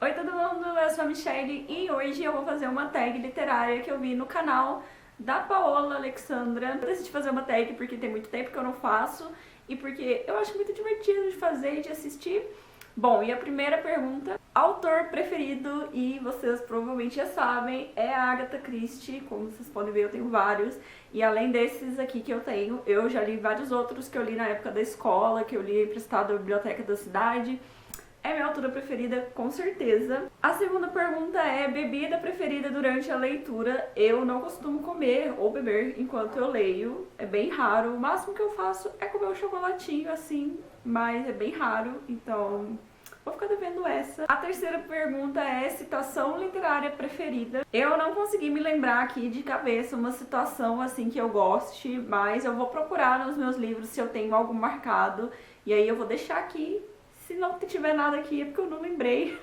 Oi todo mundo, eu sou a Michelle e hoje eu vou fazer uma tag literária que eu vi no canal da Paola Alexandra. Eu decidi fazer uma tag porque tem muito tempo que eu não faço e porque eu acho muito divertido de fazer e de assistir. Bom, e a primeira pergunta, autor preferido, e vocês provavelmente já sabem, é a Agatha Christie. Como vocês podem ver, eu tenho vários, e além desses aqui que eu tenho, eu já li vários outros que eu li na época da escola, que eu li emprestado da biblioteca da cidade. É minha autora preferida, com certeza. A segunda pergunta é bebida preferida durante a leitura. Eu não costumo comer ou beber enquanto eu leio, é bem raro. O máximo que eu faço é comer um chocolatinho assim, mas é bem raro, então vou ficar devendo essa. A terceira pergunta é citação literária preferida. Eu não consegui me lembrar aqui de cabeça uma citação assim que eu goste, mas eu vou procurar nos meus livros se eu tenho algo marcado, e aí eu vou deixar aqui. Se não tiver nada aqui é porque eu não lembrei.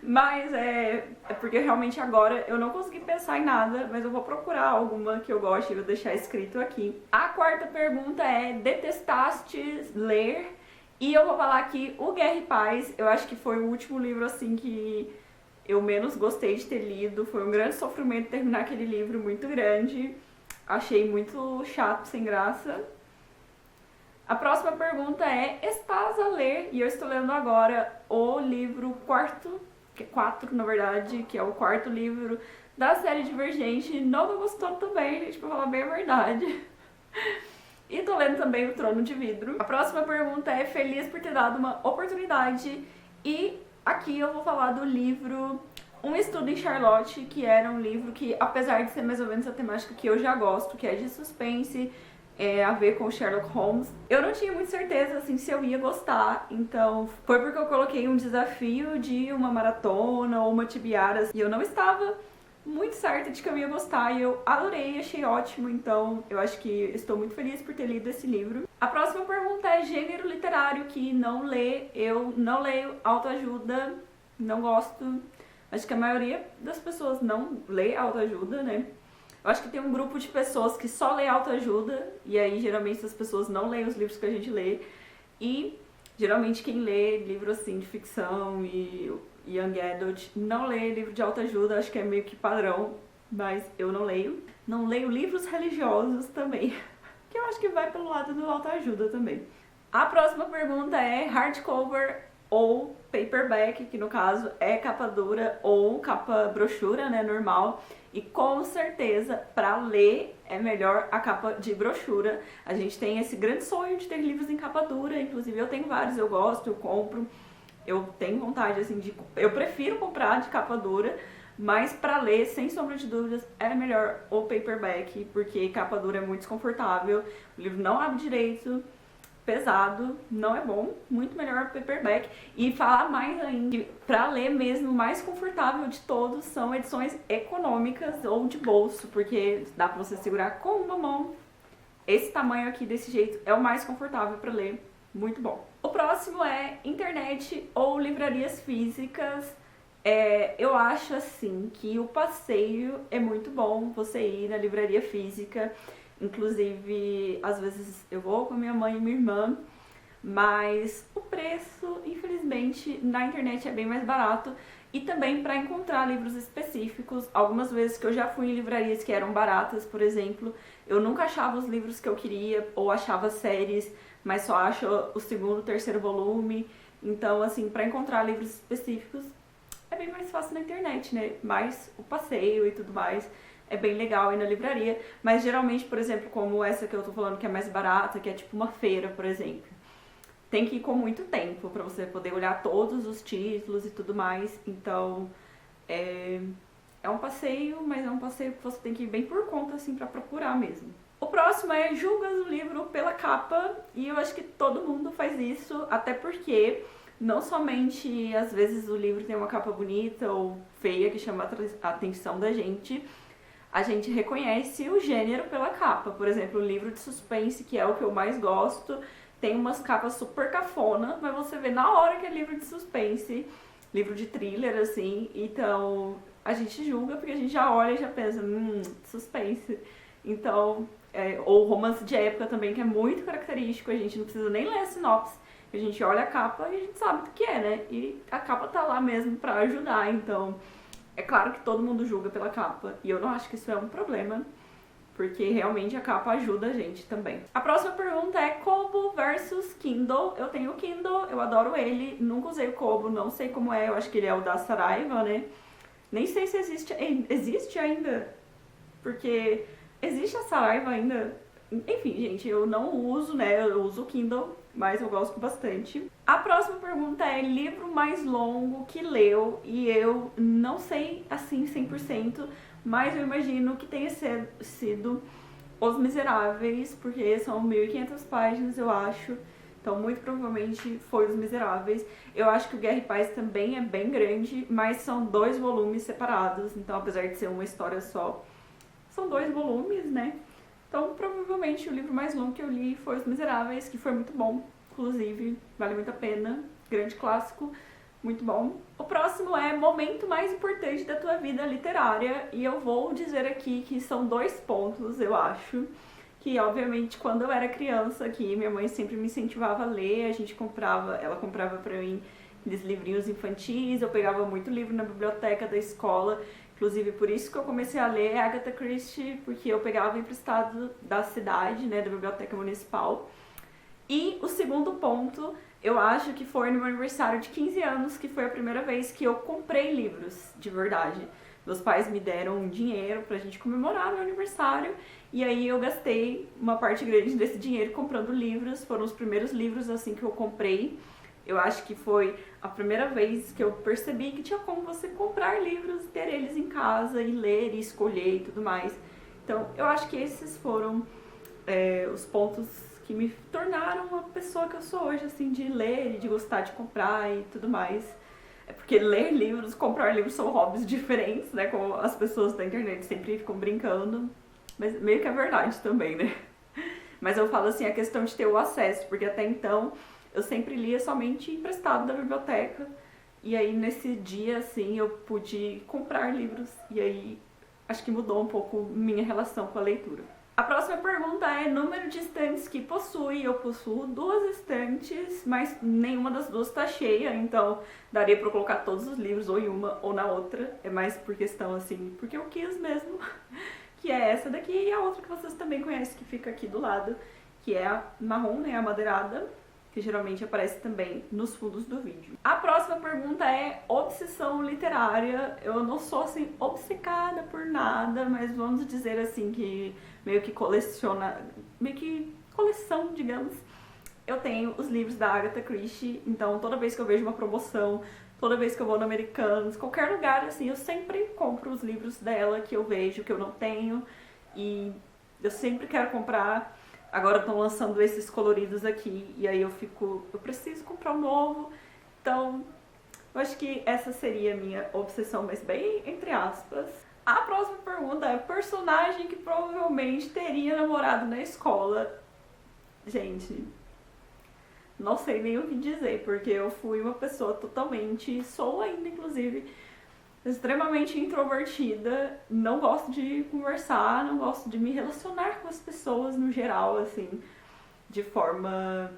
Mas é porque realmente agora eu não consegui pensar em nada, mas eu vou procurar alguma que eu goste e vou deixar escrito aqui. A quarta pergunta é detestaste ler? E eu vou falar aqui o Guerra e Paz. Eu acho que foi o último livro assim que eu menos gostei de ter lido. Foi um grande sofrimento terminar aquele livro muito grande. Achei muito chato, sem graça. A próxima pergunta é, estás a ler? E eu estou lendo agora o livro quarto, que é 4 na verdade, que é o quarto livro da série Divergente. Não tô gostando também, gente, pra falar bem a verdade. E tô lendo também o Trono de Vidro. A próxima pergunta é, feliz por ter dado uma oportunidade. E aqui eu vou falar do livro Um Estudo em Charlotte, que era um livro que, apesar de ser mais ou menos a temática que eu já gosto, que é de suspense, a ver com Sherlock Holmes, eu não tinha muita certeza assim se eu ia gostar, então foi porque eu coloquei um desafio de uma maratona ou uma tibiara e eu não estava muito certa de que eu ia gostar, e eu adorei, achei ótimo, então eu acho que estou muito feliz por ter lido esse livro. A próxima pergunta é gênero literário que não lê. Eu não leio autoajuda, não gosto. Acho que a maioria das pessoas não lê autoajuda, né? Eu acho que tem um grupo de pessoas que só lê autoajuda, e aí geralmente essas pessoas não leem os livros que a gente lê. E geralmente quem lê livro assim de ficção e young adult não lê livro de autoajuda, acho que é meio que padrão, mas eu não leio. Não leio livros religiosos também, que eu acho que vai pelo lado do autoajuda também. A próxima pergunta é hardcover ou paperback, que no caso é capa dura ou capa brochura, né, normal. E com certeza, para ler, é melhor a capa de brochura. A gente tem esse grande sonho de ter livros em capa dura, inclusive eu tenho vários, eu gosto, eu compro. Eu tenho vontade, assim, eu prefiro comprar de capa dura, mas para ler, sem sombra de dúvidas, é melhor o paperback, porque capa dura é muito desconfortável, o livro não abre direito, pesado, não é bom, muito melhor paperback. E falar mais ainda, para ler mesmo, o mais confortável de todos são edições econômicas ou de bolso, porque dá para você segurar com uma mão. Esse tamanho aqui, desse jeito, é o mais confortável para ler, muito bom. O próximo é internet ou livrarias físicas. Eu acho assim que o passeio é muito bom, você ir na livraria física. Inclusive, às vezes eu vou com minha mãe e minha irmã, mas o preço, infelizmente, na internet é bem mais barato. E também para encontrar livros específicos, algumas vezes que eu já fui em livrarias que eram baratas, por exemplo, eu nunca achava os livros que eu queria, ou achava séries, mas só acho o segundo, terceiro volume. Então, assim, para encontrar livros específicos é bem mais fácil na internet, né? Mas o passeio e tudo mais é bem legal ir na livraria, mas geralmente, por exemplo, como essa que eu tô falando que é mais barata, que é tipo uma feira, por exemplo, tem que ir com muito tempo pra você poder olhar todos os títulos e tudo mais, então é um passeio, mas é um passeio que você tem que ir bem por conta, assim, pra procurar mesmo. O próximo é julgas o livro pela capa, e eu acho que todo mundo faz isso, até porque não somente às vezes o livro tem uma capa bonita ou feia que chama a atenção da gente, a gente reconhece o gênero pela capa. Por exemplo, o livro de suspense, que é o que eu mais gosto, tem umas capas super cafona, mas você vê na hora que é livro de suspense, livro de thriller, assim, então a gente julga porque a gente já olha e já pensa, suspense. Então, ou romance de época também, que é muito característico, a gente não precisa nem ler a sinopse, A gente olha a capa e a gente sabe o que é, né? E a capa tá lá mesmo pra ajudar, então é claro que todo mundo julga pela capa, e eu não acho que isso é um problema, porque realmente a capa ajuda a gente também. A próxima pergunta é Kobo versus Kindle. Eu tenho o Kindle, eu adoro ele, nunca usei o Kobo, não sei como é, eu acho que ele é o da Saraiva, né? Nem sei se existe ainda, porque existe a Saraiva ainda. Enfim, gente, eu não uso, né? Eu uso o Kindle, mas eu gosto bastante. A próxima pergunta é livro mais longo que leu, e eu não sei assim 100%, mas eu imagino que tenha sido Os Miseráveis, porque são 1.500 páginas, eu acho. Então, muito provavelmente foi Os Miseráveis. Eu acho que o Guerra e Paz também é bem grande, mas são 2 volumes separados. Então, apesar de ser uma história só, são 2 volumes, né? Então, provavelmente o livro mais longo que eu li foi Os Miseráveis, que foi muito bom. Inclusive, vale muito a pena. Grande clássico, muito bom. O próximo é momento mais importante da tua vida literária. E eu vou dizer aqui que são 2 pontos, eu acho. Que, obviamente, quando eu era criança, que minha mãe sempre me incentivava a ler, ela comprava pra mim aqueles livrinhos infantis, eu pegava muito livro na biblioteca da escola. Inclusive, por isso que eu comecei a ler Agatha Christie, porque eu pegava emprestado da cidade, né, da biblioteca municipal. E o segundo ponto, eu acho que foi no meu aniversário de 15 anos, que foi a primeira vez que eu comprei livros, de verdade. Meus pais me deram dinheiro pra gente comemorar meu aniversário, e aí eu gastei uma parte grande desse dinheiro comprando livros. Foram os primeiros livros, assim, que eu comprei. Eu acho que foi a primeira vez que eu percebi que tinha como você comprar livros, ter eles em casa e ler e escolher e tudo mais. Então, eu acho que esses foram os pontos que me tornaram a pessoa que eu sou hoje, assim, de ler e de gostar de comprar e tudo mais. É porque ler livros, comprar livros são hobbies diferentes, né? Como as pessoas da internet sempre ficam brincando. Mas meio que é verdade também, né? Mas eu falo assim, a questão de ter o acesso, porque até então eu sempre lia somente emprestado da biblioteca. E aí nesse dia, assim, eu pude comprar livros. E aí acho que mudou um pouco minha relação com a leitura. A próxima pergunta é número de estantes que possui. Eu possuo 2 estantes, mas nenhuma das 2 tá cheia, então daria pra eu colocar todos os livros ou em uma ou na outra. É mais por questão assim, porque eu quis mesmo, que é essa daqui, e a outra que vocês também conhecem, que fica aqui do lado, que é a marrom, né, a madeirada, que geralmente aparece também nos fundos do vídeo. A próxima pergunta é obsessão literária. Eu não sou, assim, obcecada por nada, mas vamos dizer assim que meio que coleção, digamos. Eu tenho os livros da Agatha Christie, então toda vez que eu vejo uma promoção, toda vez que eu vou no Americanos, qualquer lugar, assim, eu sempre compro os livros dela que eu vejo, que eu não tenho, e eu sempre quero comprar. Agora estão lançando esses coloridos aqui, e aí eu preciso comprar um novo. Então, eu acho que essa seria a minha obsessão, mas bem entre aspas. A próxima pergunta é personagem que provavelmente teria namorado na escola. Gente, não sei nem o que dizer, porque eu fui uma pessoa sou ainda inclusive, extremamente introvertida, não gosto de conversar, não gosto de me relacionar com as pessoas no geral, assim, de forma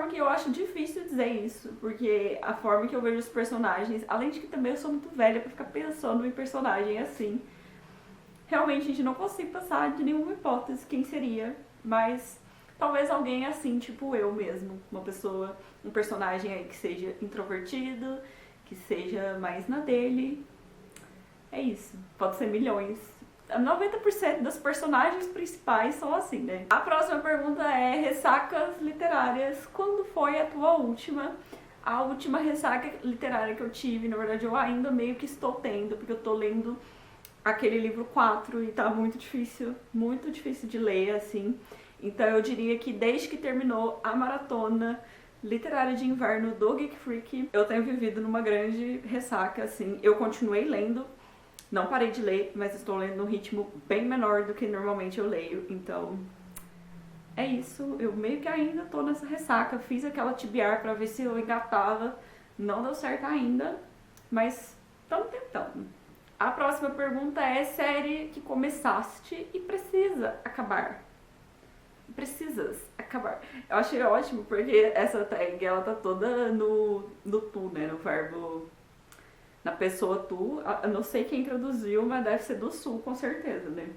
que eu acho difícil dizer isso, porque a forma que eu vejo os personagens, além de que também eu sou muito velha pra ficar pensando em personagem assim, realmente a gente não consigo pensar de nenhuma hipótese quem seria, mas talvez alguém assim, tipo eu mesmo, um personagem aí que seja introvertido, que seja mais na dele. É isso. Pode ser milhões. 90% dos personagens principais são assim, né? A próxima pergunta é ressacas literárias. Quando foi a tua última? A última ressaca literária que eu tive, na verdade eu ainda meio que estou tendo, porque eu tô lendo aquele livro 4 e tá muito difícil de ler, assim. Então eu diria que desde que terminou a maratona literária de inverno do Geek Freak, eu tenho vivido numa grande ressaca, assim. Eu continuei lendo, não parei de ler, mas estou lendo num ritmo bem menor do que normalmente eu leio, então é isso. Eu meio que ainda tô nessa ressaca, fiz aquela TBR pra ver se eu engatava, não deu certo ainda, mas estamos tentando. A próxima pergunta é série que começaste e precisa acabar. Precisas acabar. Eu achei ótimo, porque essa tag, ela tá toda no tu, né? No verbo, na pessoa tu. Eu não sei quem traduziu, mas deve ser do sul, com certeza, né?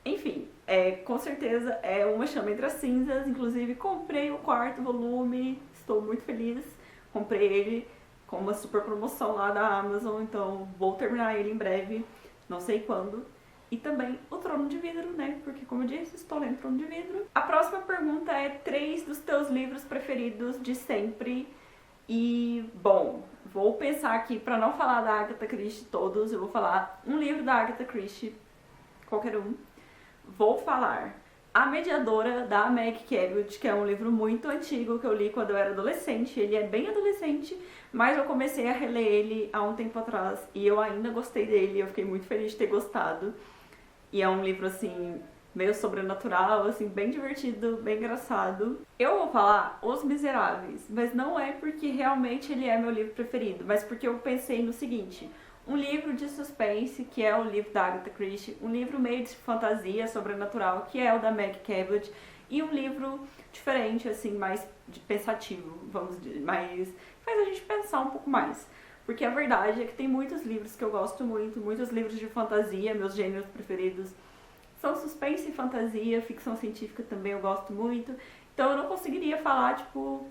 Enfim, com certeza é Uma Chama Entre as Cinzas. Inclusive, comprei o 4º volume, estou muito feliz. Comprei ele com uma super promoção lá da Amazon, então vou terminar ele em breve, não sei quando. E também o Trono de Vidro, né? Porque, como eu disse, estou lendo Trono de Vidro. A próxima pergunta é 3 dos teus livros preferidos de sempre. E, bom, vou pensar aqui, para não falar da Agatha Christie todos, eu vou falar um livro da Agatha Christie, qualquer um. Vou falar A Mediadora, da Meg Cabot, que é um livro muito antigo que eu li quando eu era adolescente. Ele é bem adolescente, mas eu comecei a reler ele há um tempo atrás e eu ainda gostei dele. Eu fiquei muito feliz de ter gostado. E é um livro, assim, meio sobrenatural, assim, bem divertido, bem engraçado. Eu vou falar Os Miseráveis, mas não é porque realmente ele é meu livro preferido, mas porque eu pensei no seguinte: um livro de suspense, que é o livro da Agatha Christie, um livro meio de fantasia sobrenatural, que é o da Meg Cabot, e um livro diferente, assim, mais de pensativo, vamos dizer, mais faz a gente pensar um pouco mais. Porque a verdade é que tem muitos livros que eu gosto muito, muitos livros de fantasia, meus gêneros preferidos são suspense e fantasia, ficção científica também eu gosto muito. Então eu não conseguiria falar, tipo,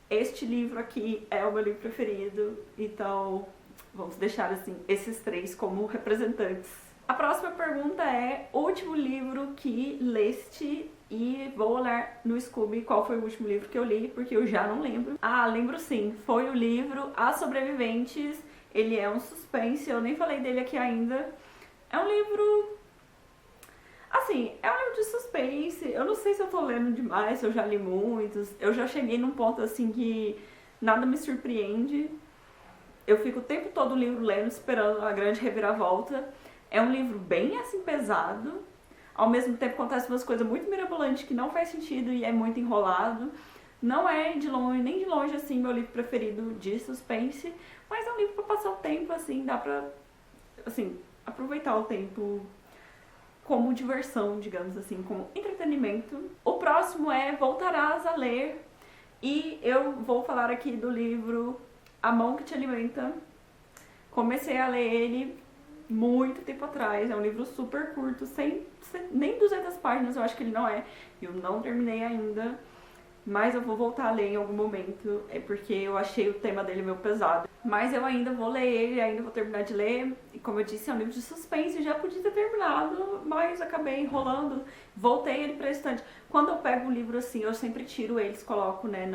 este livro aqui é o meu livro preferido, então vamos deixar, assim, esses 3 como representantes. A próxima pergunta é: o último livro que leste? E vou olhar no Scooby qual foi o último livro que eu li, porque eu já não lembro. Ah, lembro sim, foi o livro As Sobreviventes. Ele é um suspense, eu nem falei dele aqui ainda. É um livro... assim, é um livro de suspense. Eu não sei se eu tô lendo demais, se eu já li muitos. Eu já cheguei num ponto, assim, que nada me surpreende. Eu fico o tempo todo o livro lendo, esperando a grande reviravolta. É um livro bem, assim, pesado. Ao mesmo tempo acontecem umas coisas muito mirabolantes que não faz sentido e é muito enrolado. Não é de longe, nem de longe, assim, meu livro preferido de suspense, mas é um livro pra passar o tempo, assim, dá pra, assim, aproveitar o tempo como diversão, digamos assim, como entretenimento. O próximo é Voltarás a Ler, e eu vou falar aqui do livro A Mão que Te Alimenta. Comecei a ler ele muito tempo atrás, é um livro super curto, sem nem 200 páginas, eu acho que ele não é. Eu não terminei ainda, mas eu vou voltar a ler em algum momento, é porque eu achei o tema dele meio pesado. Mas eu ainda vou ler ele, ainda vou terminar de ler, e como eu disse, é um livro de suspense, já podia ter terminado, mas acabei enrolando, voltei ele pra estante. Quando eu pego um livro assim, eu sempre tiro eles, coloco, né,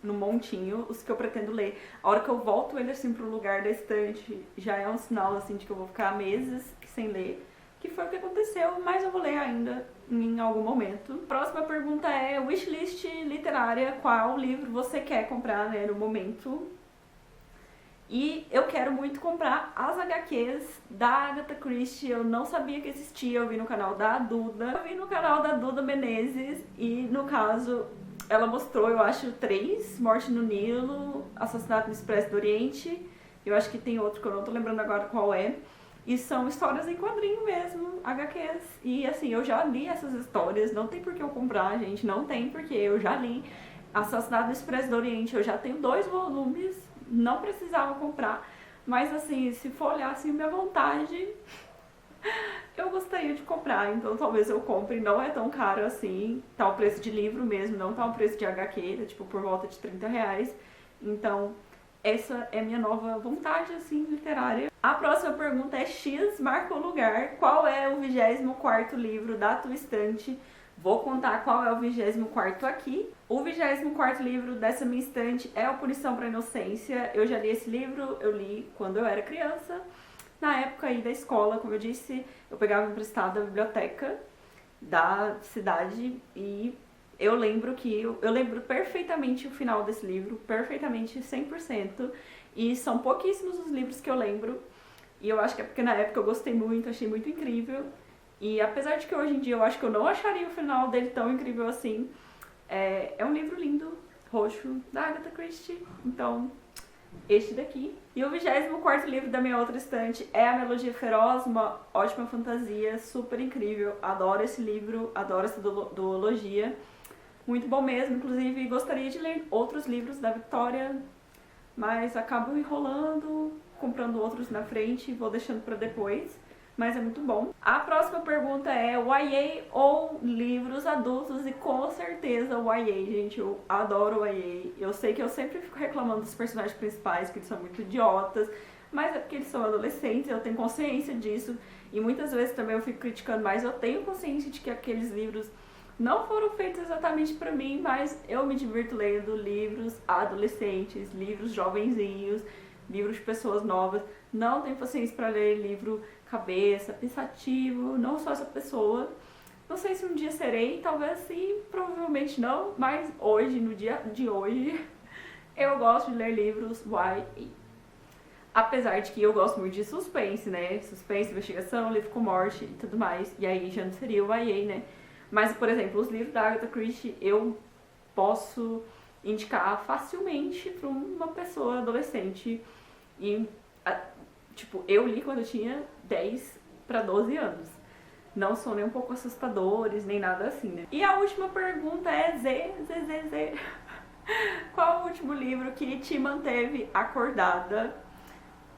no montinho, os que eu pretendo ler. A hora que eu volto ele assim pro lugar da estante, já é um sinal, assim, de que eu vou ficar meses sem ler, que foi o que aconteceu, mas eu vou ler ainda em algum momento. Próxima pergunta é wishlist literária, qual livro você quer comprar, né, no momento? E eu quero muito comprar as HQs da Agatha Christie. Eu não sabia que existia, eu vi no canal da Duda. Eu vi no canal da Duda Menezes e, no caso, ela mostrou, eu acho, 3: Morte no Nilo, Assassinato no Expresso do Oriente. Eu acho que tem outro que eu não tô lembrando agora qual é. E são histórias em quadrinho mesmo, HQs. E assim, eu já li essas histórias, não tem por que eu comprar, gente, não tem porque eu já li. Assassinato no Expresso do Oriente, eu já tenho 2 volumes, não precisava comprar. Mas assim, se for olhar assim, minha vontade, eu gostaria de comprar, então talvez eu compre. Não é tão caro assim, tá o preço de livro mesmo, não tá o preço de HQ, tá tipo por volta de R$30. Então, essa é minha nova vontade, assim, literária. A próxima pergunta é X marca o lugar. Qual é o 24º livro da tua estante? Vou contar qual é o 24º aqui. O 24º livro dessa minha estante é o Punição para a Inocência. Eu já li esse livro, eu li quando eu era criança. Na época aí da escola, como eu disse, eu pegava emprestado da biblioteca da cidade e eu lembro perfeitamente o final desse livro, perfeitamente, 100%, e são pouquíssimos os livros que eu lembro, e eu acho que é porque na época eu gostei muito, achei muito incrível, e apesar de que hoje em dia eu acho que eu não acharia o final dele tão incrível assim, é um livro lindo, roxo, da Agatha Christie, então, este daqui. E o 24º livro da minha outra estante é A Melodia Feroz, uma ótima fantasia, super incrível, adoro esse livro, adoro essa duologia. muito bom mesmo. Inclusive, gostaria de ler outros livros da Victoria, mas acabo enrolando, comprando outros na frente e vou deixando para depois. Mas é muito bom. A próxima pergunta é YA ou livros adultos? E com certeza YA, gente. Eu adoro YA. Eu sei que eu sempre fico reclamando dos personagens principais, que eles são muito idiotas, mas é porque eles são adolescentes, eu tenho consciência disso. E muitas vezes também eu fico criticando, mas eu tenho consciência de que aqueles livros não foram feitos exatamente pra mim, mas eu me divirto lendo livros adolescentes, livros jovenzinhos, livros de pessoas novas. Não tenho paciência pra ler livro cabeça, pensativo, não sou essa pessoa. Não sei se um dia serei, talvez sim, provavelmente não, mas hoje, no dia de hoje, eu gosto de ler livros YA. Apesar de que eu gosto muito de suspense, né? Suspense, investigação, livro com morte e tudo mais. E aí já não seria o YA, né? Mas, por exemplo, os livros da Agatha Christie eu posso indicar facilmente para uma pessoa adolescente. E, tipo, eu li quando eu tinha 10 para 12 anos. Não são nem um pouco assustadores, nem nada assim, né? E a última pergunta é Z. Qual o último livro que te manteve acordada?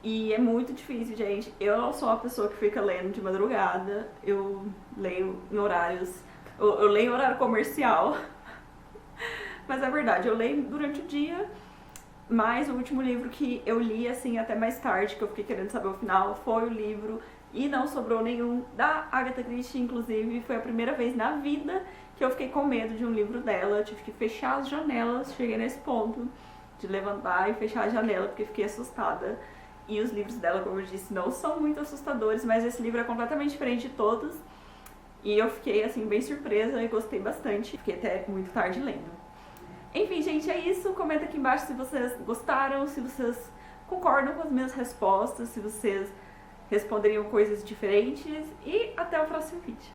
E é muito difícil, gente. Eu não sou uma pessoa que fica lendo de madrugada. Eu leio em horários... Eu leio em horário comercial. Mas é verdade, eu leio durante o dia. Mas o último livro que eu li, assim, até mais tarde, que eu fiquei querendo saber o final, foi o livro E Não Sobrou Nenhum, da Agatha Christie. Inclusive, foi a primeira vez na vida que eu fiquei com medo de um livro dela. Eu tive que fechar as janelas, cheguei nesse ponto de levantar e fechar a janela, porque fiquei assustada. E os livros dela, como eu disse, não são muito assustadores, mas esse livro é completamente diferente de todos. E eu fiquei, assim, bem surpresa e gostei bastante. Fiquei até muito tarde lendo. Enfim, gente, é isso. Comenta aqui embaixo se vocês gostaram, se vocês concordam com as minhas respostas, se vocês responderiam coisas diferentes. E até o próximo vídeo.